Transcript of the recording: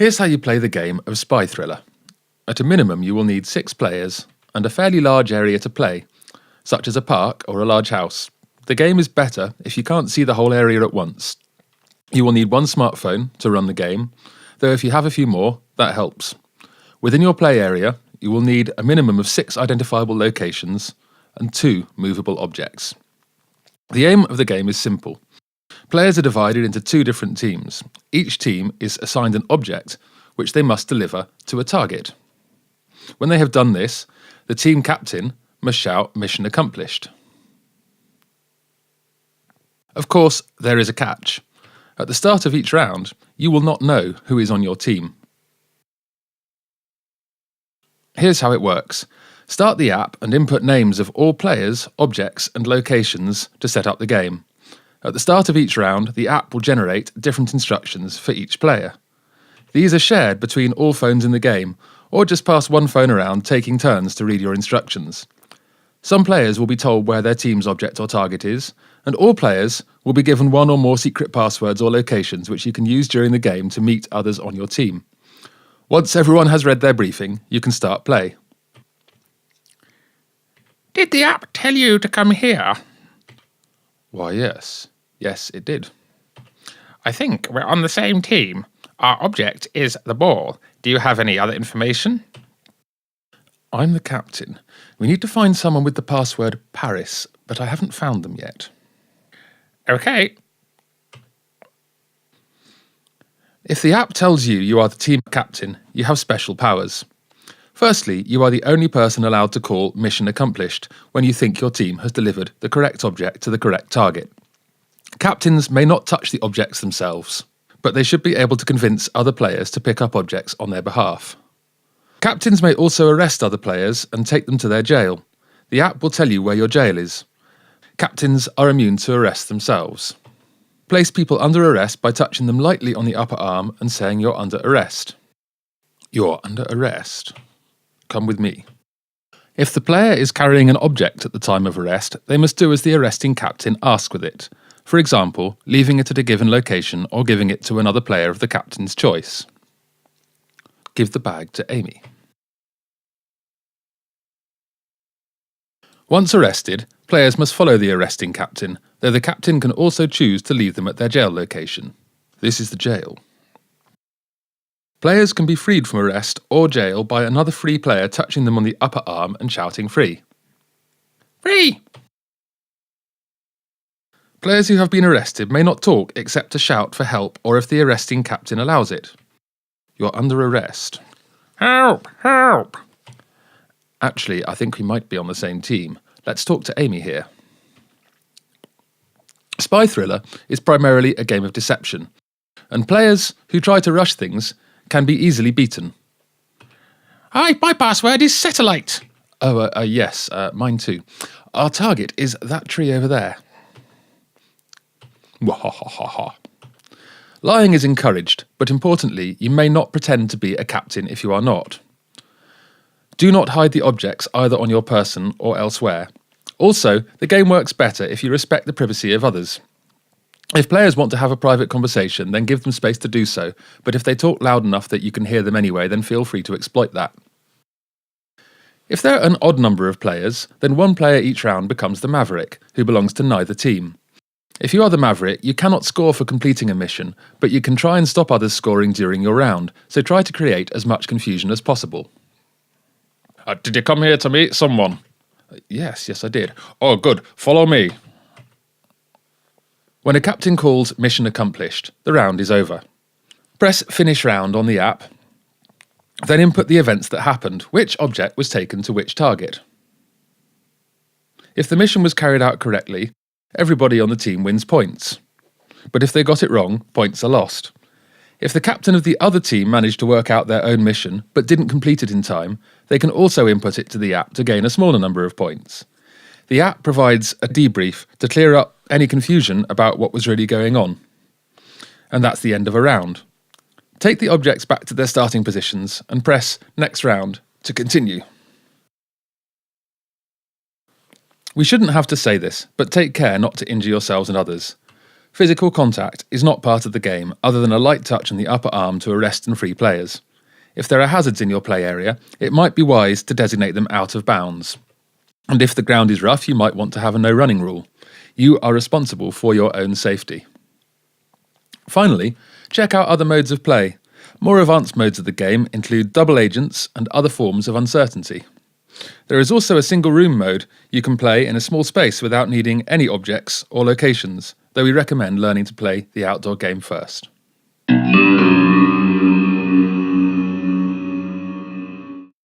Here's how you play the game of Spy Thriller. At a minimum, you will need 6 players and a fairly large area to play, such as a park or a large house. The game is better if you can't see the whole area at once. You will need one smartphone to run the game, though if you have a few more, that helps. Within your play area, you will need a minimum of 6 identifiable locations and 2 movable objects. The aim of the game is simple. Players are divided into 2 different teams. Each team is assigned an object which they must deliver to a target. When they have done this, the team captain must shout "Mission accomplished." Of course, there is a catch. At the start of each round, you will not know who is on your team. Here's how it works. Start the app and input names of all players, objects and locations to set up the game. At the start of each round, the app will generate different instructions for each player. These are shared between all phones in the game, or just pass one phone around taking turns to read your instructions. Some players will be told where their team's object or target is, and all players will be given one or more secret passwords or locations which you can use during the game to meet others on your team. Once everyone has read their briefing, you can start play. Did the app tell you to come here? Why, yes. Yes, it did. I think we're on the same team. Our object is the ball. Do you have any other information? I'm the captain. We need to find someone with the password Paris, but I haven't found them yet. Okay. If the app tells you you are the team captain, you have special powers. Firstly, you are the only person allowed to call "Mission accomplished" when you think your team has delivered the correct object to the correct target. Captains may not touch the objects themselves, but they should be able to convince other players to pick up objects on their behalf. Captains may also arrest other players and take them to their jail. The app will tell you where your jail is. Captains are immune to arrest themselves. Place people under arrest by touching them lightly on the upper arm and saying "You're under arrest." You're under arrest. Come with me. If the player is carrying an object at the time of arrest, they must do as the arresting captain asks with it. For example, leaving it at a given location or giving it to another player of the captain's choice. Give the bag to Amy. Once arrested, players must follow the arresting captain, though the captain can also choose to leave them at their jail location. This is the jail. Players can be freed from arrest or jail by another free player touching them on the upper arm and shouting "Free." Free! Players who have been arrested may not talk except to shout for help or if the arresting captain allows it. You're under arrest. Help! Help! Actually, I think we might be on the same team. Let's talk to Amy here. Spy Thriller is primarily a game of deception, and players who try to rush things can be easily beaten. Hi, my password is satellite. Yes, mine too. Our target is that tree over there. Wahahaha. Lying is encouraged, but importantly, you may not pretend to be a captain if you are not. Do not hide the objects either on your person or elsewhere. Also, the game works better if you respect the privacy of others. If players want to have a private conversation, then give them space to do so, but if they talk loud enough that you can hear them anyway, then feel free to exploit that. If there are an odd number of players, then one player each round becomes the Maverick, who belongs to neither team. If you are the Maverick, you cannot score for completing a mission, but you can try and stop others scoring during your round, so try to create as much confusion as possible. Did you come here to meet someone? Yes, I did. Oh, good. Follow me. When a captain calls "Mission accomplished," the round is over. Press Finish Round on the app, then input the events that happened, which object was taken to which target. If the mission was carried out correctly, everybody on the team wins points. But if they got it wrong, points are lost. If the captain of the other team managed to work out their own mission but didn't complete it in time, they can also input it to the app to gain a smaller number of points. The app provides a debrief to clear up any confusion about what was really going on. And that's the end of a round. Take the objects back to their starting positions and press Next Round to continue. We shouldn't have to say this, but take care not to injure yourselves and others. Physical contact is not part of the game other than a light touch on the upper arm to arrest and free players. If there are hazards in your play area, it might be wise to designate them out of bounds. And if the ground is rough, you might want to have a no running rule. You are responsible for your own safety. Finally, check out other modes of play. More advanced modes of the game include double agents and other forms of uncertainty. There is also a single room mode you can play in a small space without needing any objects or locations, though we recommend learning to play the outdoor game first.